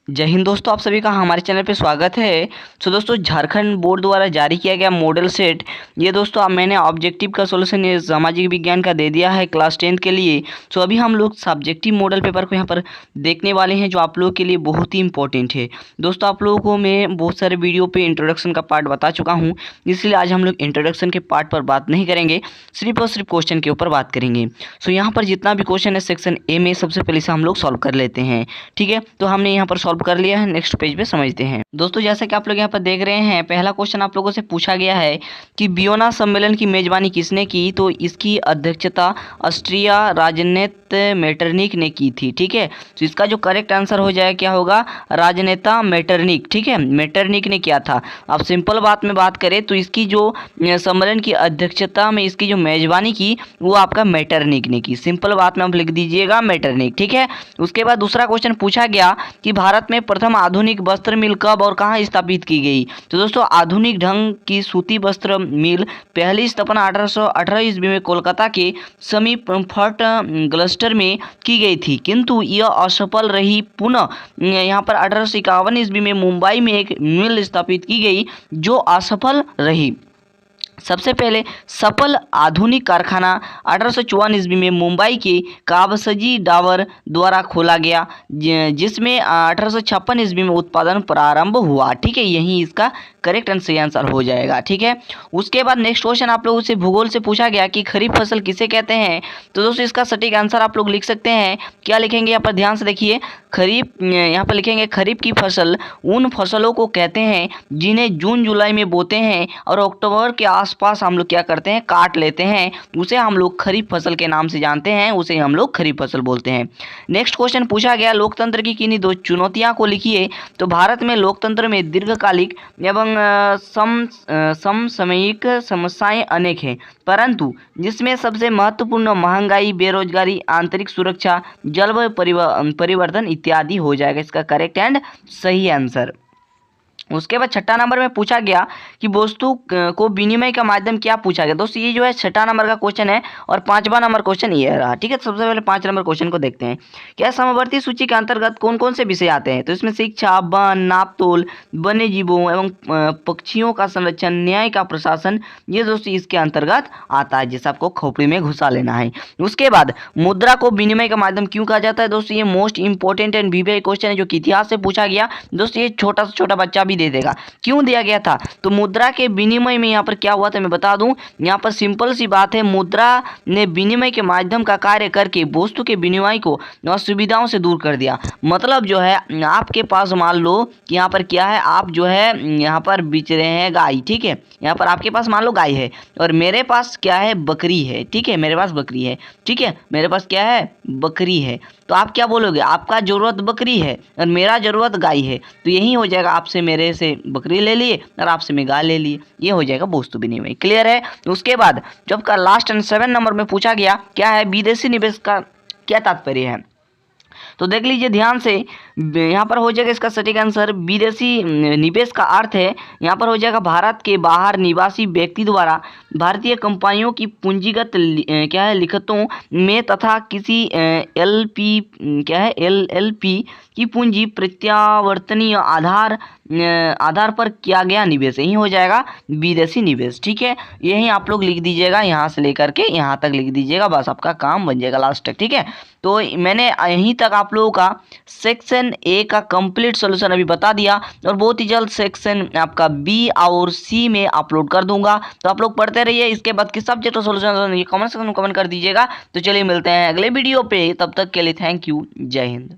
जय हिंद दोस्तों, आप सभी का हमारे चैनल पे स्वागत है। सो दोस्तों, झारखंड बोर्ड द्वारा जारी किया गया मॉडल सेट, ये दोस्तों अब मैंने ऑब्जेक्टिव का सॉल्यूशन ये सामाजिक विज्ञान का दे दिया है क्लास 10 के लिए। सो अभी हम लोग सब्जेक्टिव मॉडल पेपर को यहाँ पर देखने वाले हैं, जो आप लोगों के लिए बहुत ही इंपॉर्टेंट है। दोस्तों, आप लोगों को मैं बहुत सारे वीडियो पे इंट्रोडक्शन का पार्ट बता चुका हूँ, इसलिए आज हम लोग इंट्रोडक्शन के पार्ट पर बात नहीं करेंगे, सिर्फ और सिर्फ क्वेश्चन के ऊपर बात करेंगे। सो यहाँ पर जितना भी क्वेश्चन है सेक्शन ए में, सबसे पहले से हम लोग सॉल्व कर लेते हैं। ठीक है, तो हमने यहाँ पर सॉल्व कर लिया है। नेक्स्ट पेज पे समझते हैं। दोस्तों, जैसा कि आप लोग यहाँ पर देख रहे हैं, पहला क्वेश्चन आप लोगों से पूछा गया है कि वियना सम्मेलन की मेजबानी किसने की, तो इसकी अध्यक्षता ऑस्ट्रिया राजनेता मेटरनिक ने की थी। ठीक है, तो इसका जो करेक्ट आंसर हो जाए क्या होगा, राजनेता मेटरनिक। ठीक है, मेटरनिक ने किया था। अब सिंपल बात में बात करें तो इसकी जो सम्मेलन की अध्यक्षता में इसकी जो मेजबानी की वो आपका मेटरनिक ने की। सिंपल बात में आप लिख दीजिएगा मेटरनिक। ठीक है, उसके बाद दूसरा क्वेश्चन पूछा गया कि भारत में प्रथम आधुनिक वस्त्र मिल कब और कहाँ स्थापित की गई। तो दोस्तों, आधुनिक ढंग की सूती वस्त्र मिल पहली स्थापना 1818 ईस्वी में कोलकाता के समीप फर्ट ग्लस्टर में की गई थी, किंतु यह असफल रही। पुनः यहाँ पर 1851 ईस्वी में मुंबई में एक मिल स्थापित की गई, जो असफल रही। सबसे पहले सफल आधुनिक कारखाना 1854 ईस्वी में मुंबई के काबसजी डावर द्वारा खोला गया, जिसमें 1856 ईस्वी में उत्पादन प्रारंभ हुआ। ठीक है, यही इसका करेक्ट सही आंसर हो जाएगा। ठीक है, उसके बाद नेक्स्ट क्वेश्चन आप लोगों से भूगोल से पूछा गया कि खरीफ फसल किसे कहते हैं। तो दोस्तों, इसका सटीक आंसर आप लोग लिख सकते हैं। क्या लिखेंगे यहाँ पर ध्यान से देखिए। खरीफ, यहाँ पर लिखेंगे खरीफ की फसल उन फसलों को कहते हैं जिन्हें जून जुलाई में बोते हैं और अक्टूबर के आसपास हम लोग क्या करते हैं, काट लेते हैं। उसे हम लोग खरीफ फसल के नाम से जानते हैं, उसे हम लोग खरीफ फसल बोलते हैं। नेक्स्ट क्वेश्चन पूछा गया लोकतंत्र की किन्हीं दो चुनौतियां को लिखिए। तो भारत में लोकतंत्र में दीर्घकालिक एवं समसामयिक समस्याएं अनेक हैं, परंतु जिसमें सबसे महत्वपूर्ण महंगाई, बेरोजगारी, आंतरिक सुरक्षा, जलवायु परिवर्तन इत्यादि हो जाएगा इसका करेक्ट एंड सही आंसर। उसके बाद छठा नंबर में पूछा गया कि वस्तु को विनिमय का माध्यम क्या पूछा गया। दोस्तों, ये जो है छठा नंबर का क्वेश्चन है और पांचवा नंबर क्वेश्चन ये रहा। ठीक है, सबसे पहले 5 नंबर क्वेश्चन को देखते हैं। क्या समवर्ती सूची के अंतर्गत कौन कौन से विषय आते हैं। तो इसमें शिक्षा, वन, नापतोल, वन्य जीवों एवं पक्षियों का संरक्षण, न्याय का प्रशासन, ये दोस्तों इसके अंतर्गत आता है, जिसे आपको खोपड़ी में घुसा लेना है। उसके बाद मुद्रा को विनिमय का माध्यम क्यों कहा जाता है। दोस्तों, ये most important and VVI question है, जो कि इतिहास से पूछा गया। दोस्तों, ये छोटा से छोटा बच्चा भी दे देगा। क्यों दिया गया था, तो मुद्रा के विनिमय में यहाँ पर क्या हुआ था मैं बता दूं। यहाँ पर सिंपल सी बात है, मुद्रा ने विनिमय के माध्यम का कार्य करके वस्तु के विनिमय को असुविधाओं से दूर कर दिया। मतलब जो है, आपके पास मान लो कि यहाँ पर क्या है, आप जो है यहाँ पर बेच रहे हैं गाय। ठीक है, यहाँ पर आपके पास मान लो गाय है और मेरे पास क्या है, बकरी है। ठीक है, मेरे पास बकरी है। ठीक है, मेरे पास क्या है, बकरी है। तो आप क्या बोलोगे, आपका जरूरत बकरी है और मेरा जरूरत गाय है, तो यही हो जाएगा, आपसे मेरे से बकरी ले लिए और आपसे मैं गाय ले लिए, ये हो जाएगा वस्तु विनिमय। क्लियर है। उसके बाद जब का लास्ट एंड 7 नंबर में पूछा गया क्या है, विदेशी निवेश का क्या तात्पर्य है। तो देख लीजिए ध्यान से, यहाँ पर हो जाएगा इसका सटीक आंसर विदेशी निवेश का अर्थ है, यहाँ पर हो जाएगा भारत के बाहर निवासी व्यक्ति द्वारा भारतीय कंपनियों की पूंजीगत क्या है लिखतों में तथा किसी एलपी क्या है एलएलपी की पूंजी प्रत्यावर्तनीय आधार पर किया गया निवेश, यही हो जाएगा विदेशी निवेश। ठीक है, यही आप लोग लिख दीजिएगा, यहाँ से लेकर के यहाँ तक लिख दीजिएगा, बस आपका काम बन जाएगा लास्ट तक। ठीक है, तो मैंने यहीं तक आप लोगों का सेक्शन ए का कंप्लीट सॉल्यूशन अभी बता दिया और बहुत ही जल्द सेक्शन आपका बी और सी में अपलोड कर दूंगा, तो आप लोग पढ़ते रहिए। इसके बाद किस सब्जेक्ट का सॉल्यूशन ये कमेंट सेक्शन में कमेंट कर दीजिएगा। तो चलिए मिलते हैं अगले वीडियो पे, तब तक के लिए थैंक यू, जय हिंद।